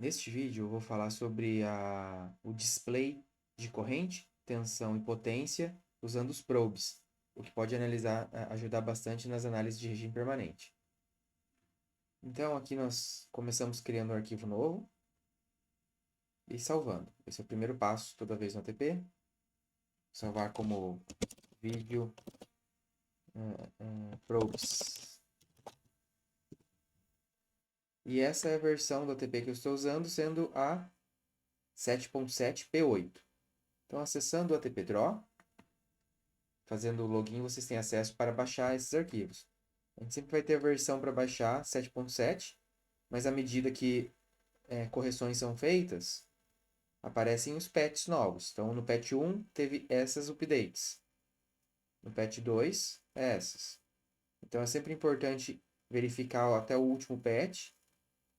Neste vídeo eu vou falar sobre o display de corrente, tensão e potência usando os probes, o que pode ajudar bastante nas análises de regime permanente. Então aqui nós começamos criando um arquivo novo e salvando. Esse é o primeiro passo toda vez no ATP. Salvar como vídeo probes. E essa é a versão do ATP que eu estou usando, sendo a 7.7 P8. Então, acessando o ATP Draw, fazendo o login, vocês têm acesso para baixar esses arquivos. A gente sempre vai ter a versão para baixar 7.7, mas à medida que correções são feitas, aparecem os patches novos. Então, no patch 1 teve essas updates. No patch 2, essas. Então, é sempre importante verificar até o último patch,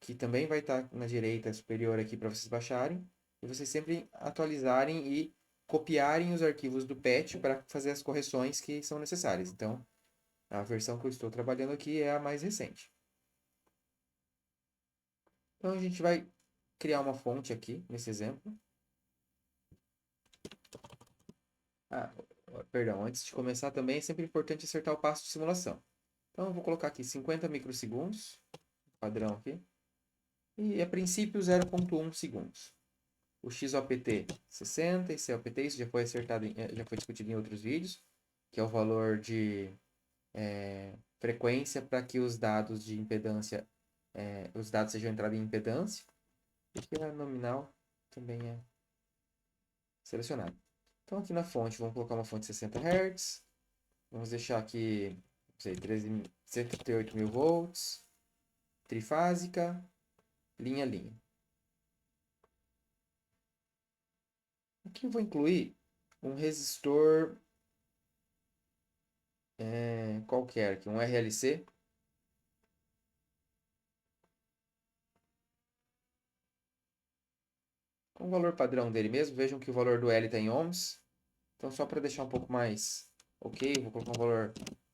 que também vai estar na direita superior aqui para vocês baixarem, e vocês sempre atualizarem e copiarem os arquivos do patch para fazer as correções que são necessárias. Então, a versão que eu estou trabalhando aqui é a mais recente. Então, a gente vai criar uma fonte aqui, nesse exemplo. Perdão, antes de começar também é sempre importante acertar o passo de simulação. Então, eu vou colocar aqui 50 microsegundos, padrão aqui, e a princípio 0.1 segundos. O XOPT 60 e COPT, isso já foi acertado, já foi discutido em outros vídeos, que é o valor de frequência para que os dados de impedância, os dados sejam entrados em impedância, e que a nominal também é selecionado. Então aqui na fonte, vamos colocar uma fonte 60 Hz, vamos deixar aqui, não sei, 138 mil volts, trifásica, linha a linha. Aqui eu vou incluir um resistor qualquer, aqui, um RLC. Com o valor padrão dele mesmo, vejam que o valor do L está em ohms. Então, só para deixar um pouco mais ok, vou colocar um valor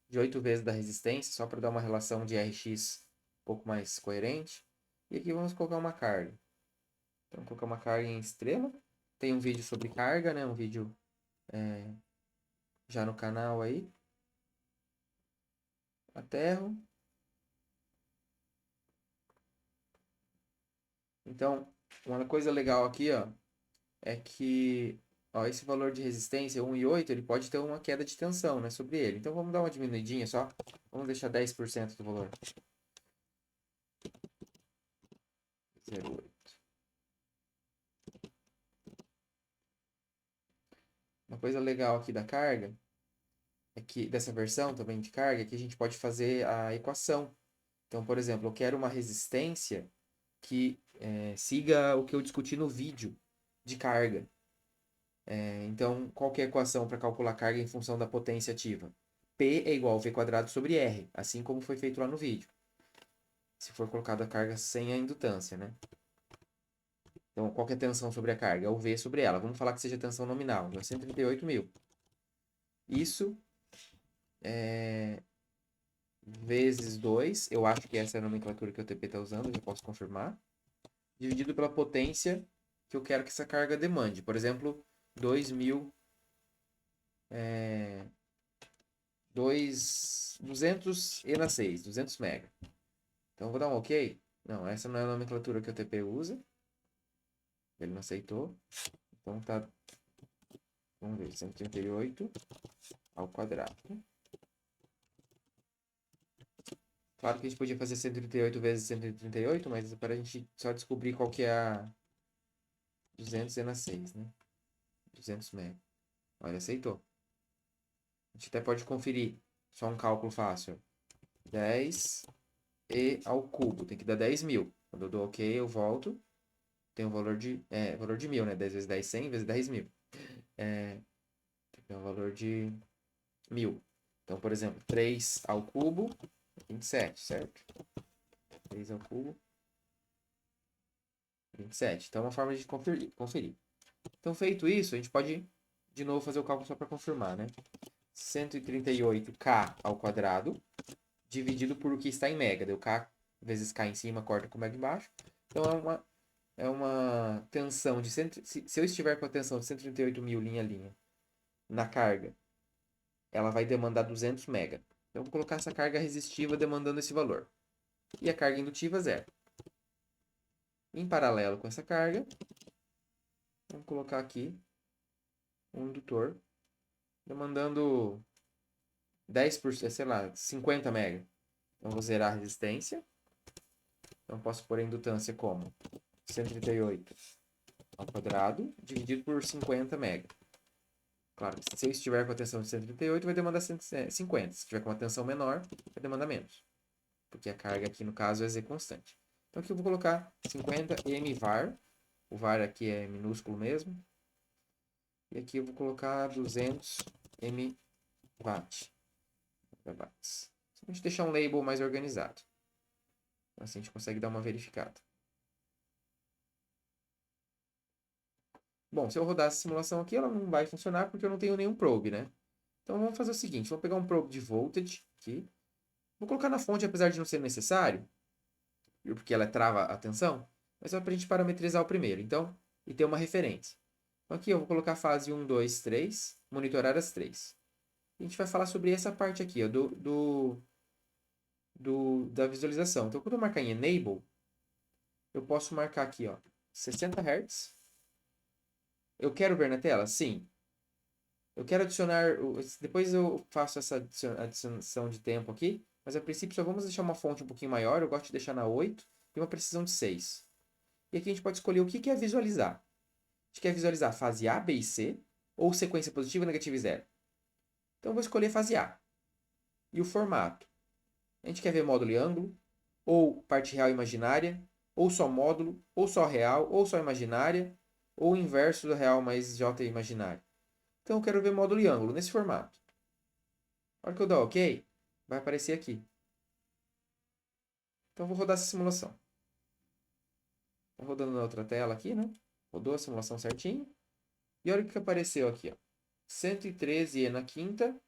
de 8 vezes da resistência, só para dar uma relação de Rx um pouco mais coerente. E aqui vamos colocar uma carga. Então, vou colocar uma carga em estrela. Tem um vídeo sobre carga, né? Um vídeo já no canal aí. Aterro. Então, uma coisa legal aqui, ó, é que esse valor de resistência, 1,8, ele pode ter uma queda de tensão, né, sobre ele. Então vamos dar uma diminuidinha só. Vamos deixar 10% do valor. 0,8. Uma coisa legal aqui da carga, é que dessa versão também de carga, é que a gente pode fazer a equação. Então, por exemplo, eu quero uma resistência que siga o que eu discuti no vídeo de carga. Então, qual que é a equação para calcular carga em função da potência ativa? P é igual a V quadrado sobre R, assim como foi feito lá no vídeo. Se for colocada a carga sem a indutância, né? Então, qual que é a tensão sobre a carga? É o V sobre ela. Vamos falar que seja tensão nominal, 138 mil. Isso vezes 2, eu acho que essa é a nomenclatura que o TP está usando, já posso confirmar, dividido pela potência que eu quero que essa carga demande. Por exemplo, 2.000, 200 E na 6, 200 mega. Então, eu vou dar um OK. Não, essa não é a nomenclatura que o TP usa. Ele não aceitou. Então, tá. Vamos ver, 138 ao quadrado. Claro que a gente podia fazer 138 vezes 138, mas para a gente só descobrir qual que é a 200 E na 6, né? 200 mega. Olha, aceitou. A gente até pode conferir. Só um cálculo fácil. 10 E ao cubo. Tem que dar 10 mil. Quando eu dou OK, eu volto. Tem o valor de... valor de 1000, né? 10 vezes 10, 100 vezes 10 mil. Tem o valor de 1000. Então, por exemplo, 3 ao cubo, 27, certo? 3 ao cubo, 27. Então, é uma forma de conferir. Então, feito isso, a gente pode, de novo, fazer o cálculo só para confirmar, né? 138K ao quadrado, dividido por o que está em mega. Deu K vezes K em cima, corta com mega embaixo. Então, é uma é uma tensão de... Se eu estiver com a tensão de 138.000 linha a linha na carga, ela vai demandar 200 mega. Então, eu vou colocar essa carga resistiva demandando esse valor. E a carga indutiva, 0. Em paralelo com essa carga, vamos colocar aqui um indutor demandando 10%, sei lá, 50 mega. Então, vou zerar a resistência. Então, posso pôr a indutância como 138 ao quadrado dividido por 50 mega. Claro, se eu estiver com a tensão de 138, vai demandar 150. Se estiver com uma tensão menor, vai demandar menos. Porque a carga aqui, no caso, é Z constante. Então, aqui eu vou colocar 50 mVar. O VAR aqui é minúsculo mesmo. E aqui eu vou colocar 200 mW. Só a gente deixar um label mais organizado. Assim a gente consegue dar uma verificada. Bom, se eu rodar essa simulação aqui, ela não vai funcionar porque eu não tenho nenhum probe, né? Então vamos fazer o seguinte, vou pegar um probe de voltage aqui. Vou colocar na fonte, apesar de não ser necessário, porque ela trava a tensão, mas é para a gente parametrizar o primeiro, então, e ter uma referência. Então aqui eu vou colocar fase 1, 2, 3, monitorar as 3. A gente vai falar sobre essa parte aqui, ó, da visualização. Então, quando eu marcar em Enable, eu posso marcar aqui, ó, 60 Hz. Eu quero ver na tela? Sim. Eu quero adicionar... Depois eu faço essa adição de tempo aqui, mas a princípio só vamos deixar uma fonte um pouquinho maior. Eu gosto de deixar na 8 e uma precisão de 6. E aqui a gente pode escolher o que quer visualizar. A gente quer visualizar fase A, B e C, ou sequência positiva, negativa e zero. Então eu vou escolher fase A. E o formato. A gente quer ver módulo e ângulo, ou parte real e imaginária, ou só módulo, ou só real, ou só imaginária, ou o inverso do real mais J imaginário. Então eu quero ver módulo e ângulo nesse formato. Na hora que eu dar OK, vai aparecer aqui. Então eu vou rodar essa simulação. Estou rodando na outra tela aqui, né? Rodou a simulação certinho. E olha o que apareceu aqui, ó. 113E na quinta,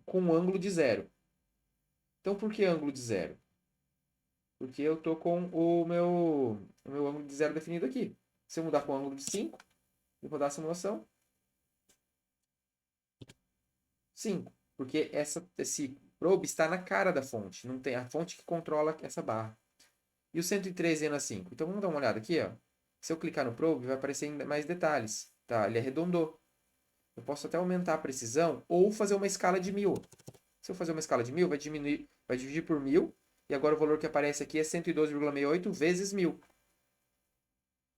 com um ângulo de 0. Então por que ângulo de 0? Porque eu estou com o meu ângulo de 0 definido aqui. Se eu mudar com o ângulo de 5, e rodar a simulação, 5. Porque esse probe está na cara da fonte. Não tem a fonte que controla essa barra. E o 113 na 5. Então vamos dar uma olhada aqui, ó. Se eu clicar no probe, vai aparecer ainda mais detalhes. Tá? Ele arredondou. Eu posso até aumentar a precisão ou fazer uma escala de 1000. Se eu fazer uma escala de 1000, vai dividir por 1000. E agora o valor que aparece aqui é 112,68 vezes 1000.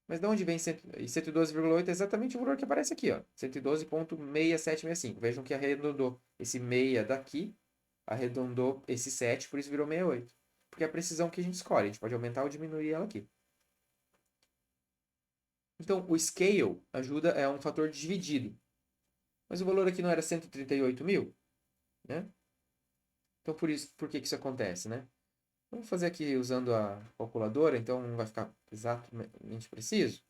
Mas de onde vem 112,8? É exatamente o valor que aparece aqui, ó. 112,6765. Vejam que arredondou esse 6 daqui, arredondou esse 7, por isso virou 68. Porque é a precisão que a gente escolhe. A gente pode aumentar ou diminuir ela aqui. Então, o scale ajuda, é um fator dividido. Mas o valor aqui não era 138.000, né? Então, por que isso acontece, né? Vamos fazer aqui usando a calculadora, então não vai ficar exatamente preciso.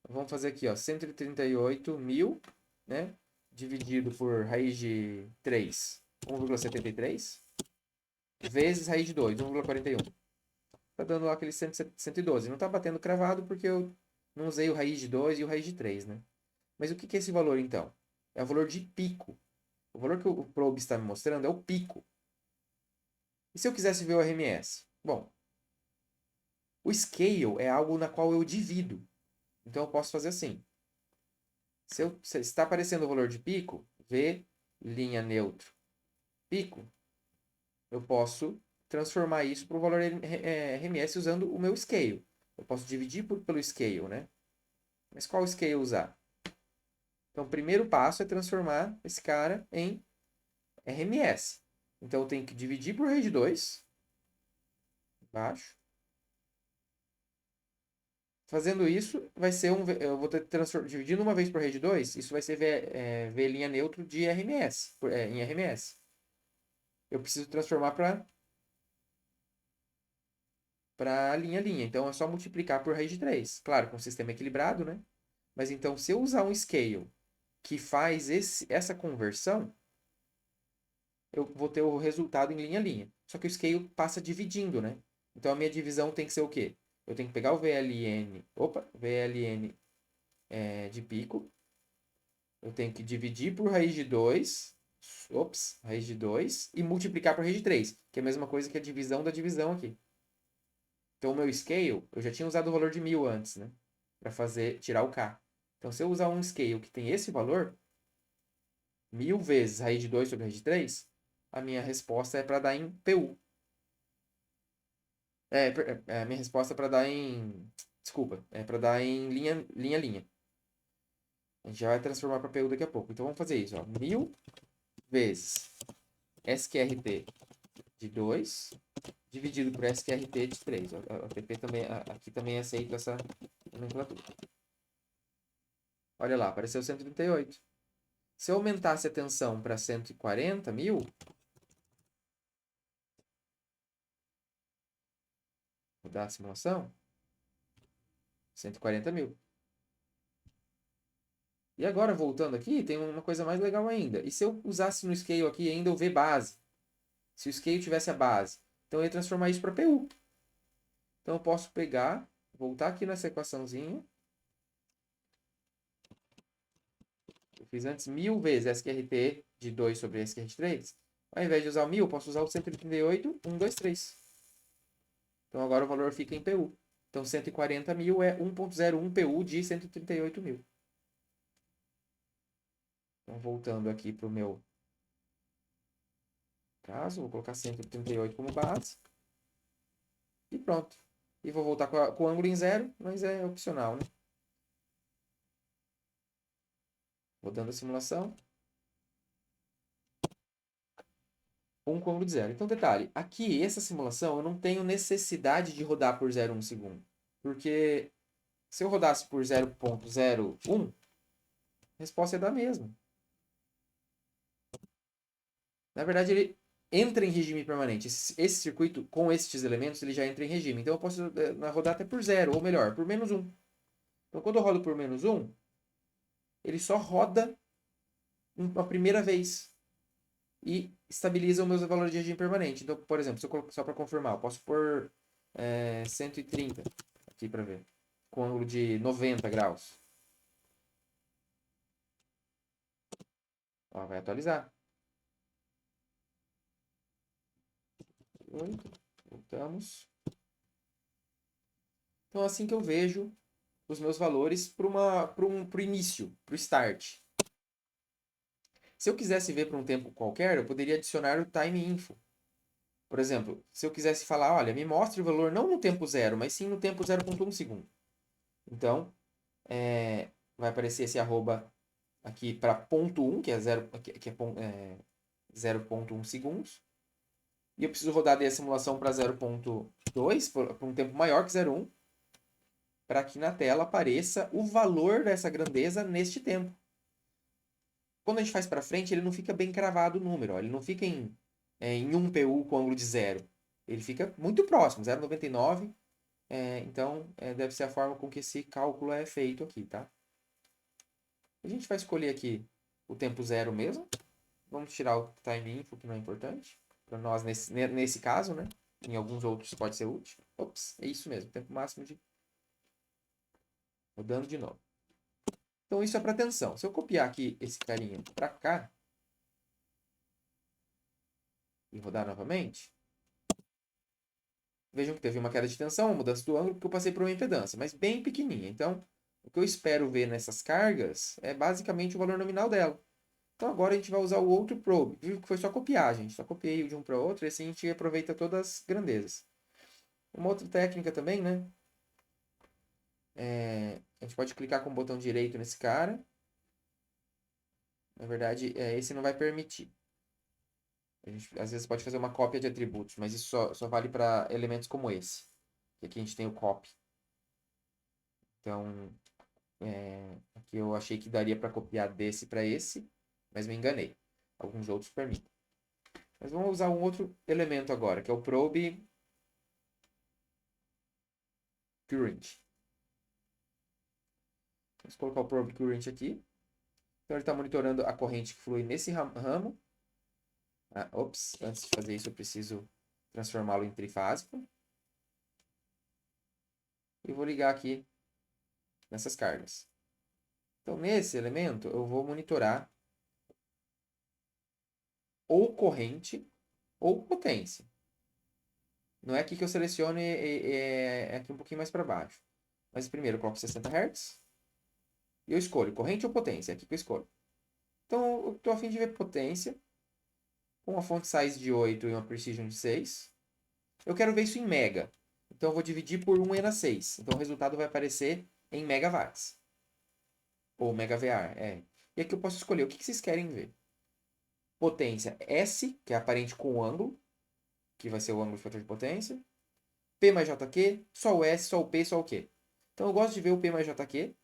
Vamos fazer aqui, ó, 138.000, né? Dividido por raiz de 3, 1,73, vezes raiz de 2, 1,41. Está dando lá aquele 112. Não está batendo cravado porque eu não usei o raiz de 2 e o raiz de 3, né? Mas o que é esse valor, então? É o valor de pico. O valor que o probe está me mostrando é o pico. E se eu quisesse ver o RMS? Bom, o scale é algo na qual eu divido. Então eu posso fazer assim. Se está aparecendo o valor de pico, V, linha neutro, pico, eu posso transformar isso para o valor RMS usando o meu scale. Eu posso dividir pelo scale, né? Mas qual scale usar? Então o primeiro passo é transformar esse cara em RMS. Então eu tenho que dividir por raiz de 2, baixo. Fazendo isso, vai ser eu vou ter dividindo uma vez por raiz de 2, isso vai ser V linha neutro de RMS, em RMS. Eu preciso transformar para linha. Então, é só multiplicar por raiz de 3. Claro, com um sistema equilibrado, né? Mas então, se eu usar um scale que faz essa conversão, eu vou ter o resultado em linha. Só que o scale passa dividindo, né? Então, a minha divisão tem que ser o quê? eu tenho que pegar o VLN de pico. Eu tenho que dividir por raiz de 2, raiz de 2, e multiplicar por raiz de 3, que é a mesma coisa que a divisão da divisão aqui. Então, o meu scale, eu já tinha usado o valor de 1000 antes, né? Para tirar o K. Então, se eu usar um scale que tem esse valor, 1000 vezes raiz de 2 sobre raiz de 3, a minha resposta é para dar em PU. A minha resposta é para dar em... Desculpa, é para dar em linha. A gente já vai transformar para PU daqui a pouco. Então, vamos fazer isso. Ó. 1000 vezes SQRT de 2 dividido por SQRT de 3. A TP também, aqui também aceita essa nomenclatura. Olha lá, apareceu 138. Se eu aumentasse a tensão para 140 mil, vou dar a simulação, 140 mil. E agora, voltando aqui, tem uma coisa mais legal ainda. E se eu usasse no scale aqui ainda o V base? Se o scale tivesse a base, então eu ia transformar isso para PU. Então eu posso pegar, voltar aqui nessa equaçãozinha. Eu fiz antes 1000 vezes SQRT de 2 sobre SQRT de 3. Ao invés de usar o 1000, eu posso usar o 138, 1, 2, 3. Então agora o valor fica em PU. Então 140 mil é 1.01 PU de 138 mil. Então voltando aqui para o meu caso, vou colocar 138 como base. E pronto. E vou voltar com o ângulo em 0, mas é opcional, né? Rodando a simulação. 1 com ângulo de 0. Então, detalhe. Aqui, essa simulação, eu não tenho necessidade de rodar por 0,1 segundo. Porque se eu rodasse por 0.01, a resposta ia dar a mesma. Na verdade, ele entra em regime permanente. Esse circuito, com esses elementos, ele já entra em regime. Então, eu posso rodar até por 0, ou melhor, por menos 1. Então, quando eu rodo por menos 1, ele só roda uma primeira vez e estabiliza os meus valores de regime permanente. Então, por exemplo, só para confirmar, eu posso pôr 130 aqui para ver, com ângulo de 90 graus. Ó, vai atualizar. 8, voltamos. Então, assim que eu vejo os meus valores para o início, para o start. Se eu quisesse ver para um tempo qualquer, eu poderia adicionar o time info. Por exemplo, se eu quisesse falar, olha, me mostre o valor não no tempo 0, mas sim no tempo 0.1 segundo. Então, vai aparecer esse arroba aqui para ponto 1, que é 0.1 segundos. E eu preciso rodar a simulação para 0.2, para um tempo maior que 0.1, para que na tela apareça o valor dessa grandeza neste tempo. Quando a gente faz para frente, ele não fica bem cravado o número. Ó. Ele não fica em 1 PU com ângulo de 0. Ele fica muito próximo, 0,99. Então, deve ser a forma com que esse cálculo é feito aqui, tá? A gente vai escolher aqui o tempo 0 mesmo. Vamos tirar o time info, que não é importante. Para nós, nesse caso, né? Em alguns outros pode ser útil. Ops, é isso mesmo. Tempo máximo de... Rodando de novo. Então, isso é para tensão. Se eu copiar aqui esse carinha para cá e rodar novamente, vejam que teve uma queda de tensão, uma mudança do ângulo, porque eu passei por uma impedância, mas bem pequenininha. Então, o que eu espero ver nessas cargas é basicamente o valor nominal dela. Então, agora a gente vai usar o outro probe. Viu que foi só copiar, gente. Só copiei de um para outro e assim a gente aproveita todas as grandezas. Uma outra técnica também, né? A gente pode clicar com o botão direito nesse cara. Na verdade, esse não vai permitir. A gente, às vezes, pode fazer uma cópia de atributos, mas isso só vale para elementos como esse. Que aqui a gente tem o copy. Então, aqui eu achei que daria para copiar desse para esse, mas me enganei. Alguns outros permitem. Mas vamos usar um outro elemento agora, que é o probe current. Vamos colocar o probe current aqui. Então ele está monitorando a corrente que flui nesse ramo. Antes de fazer isso eu preciso transformá-lo em trifásico. e vou ligar aqui nessas cargas. Então, nesse elemento, eu vou monitorar ou corrente ou potência. Não é aqui que eu seleciono, é aqui um pouquinho mais para baixo. Mas primeiro eu coloco 60 Hz e eu escolho corrente ou potência. É aqui que eu escolho. Então, eu estou a fim de ver potência com uma font size de 8 e uma precision de 6. Eu quero ver isso em mega. Então, eu vou dividir por 1 na 6. Então, o resultado vai aparecer em megawatts. Ou megaVAR, E aqui eu posso escolher o que vocês querem ver. Potência S, que é aparente com o ângulo, que vai ser o ângulo de fator de potência. P mais JQ, só o S, só o P, só o Q. Então eu gosto de ver o P mais JQ,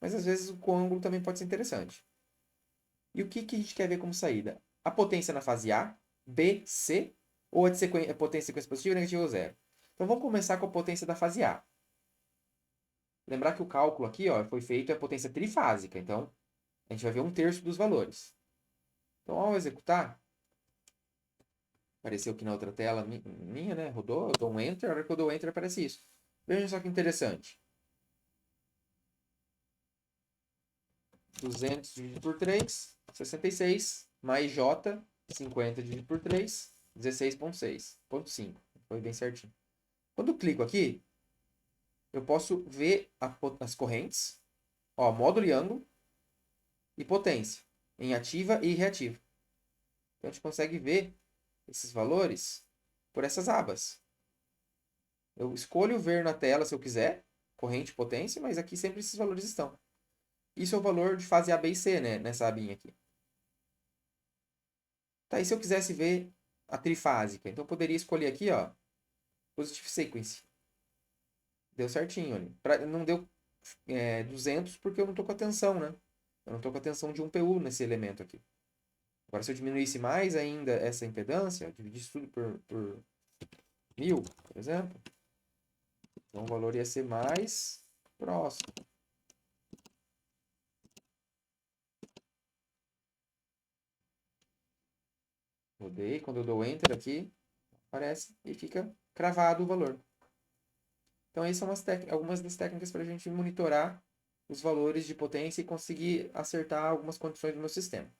mas às vezes o ângulo também pode ser interessante. E o que a gente quer ver como saída? A potência na fase A, B, C, ou a potência de sequência positiva, negativa ou zero. Então vamos começar com a potência da fase A. Lembrar que o cálculo aqui foi feito a potência trifásica, então a gente vai ver 1/3 dos valores. Então ao executar, apareceu aqui na outra tela minha, né? Rodou, eu dou um Enter, a hora que eu dou Enter aparece isso. Vejam só que interessante. 200 dividido por 3, 66, mais J, 50 dividido por 3, 16,6. Foi bem certinho. Quando eu clico aqui, eu posso ver as correntes, módulo e ângulo, e potência, em ativa e reativa. Então a gente consegue ver esses valores por essas abas. Eu escolho ver na tela se eu quiser, corrente e potência, mas aqui sempre esses valores estão. Isso é o valor de fase A, B e C, né? Nessa abinha aqui. Tá, e se eu quisesse ver a trifásica? Então eu poderia escolher aqui, Positive Sequence. Deu certinho ali. Não deu 200 porque eu não estou com a tensão, né? Eu não estou com a tensão de 1 PU nesse elemento aqui. Agora, se eu diminuísse mais ainda essa impedância, dividisse tudo por 1000, por exemplo, então o valor ia ser mais próximo. Rodei, quando eu dou Enter aqui, aparece e fica cravado o valor. Então, essas são algumas das técnicas para a gente monitorar os valores de potência e conseguir acertar algumas condições do meu sistema.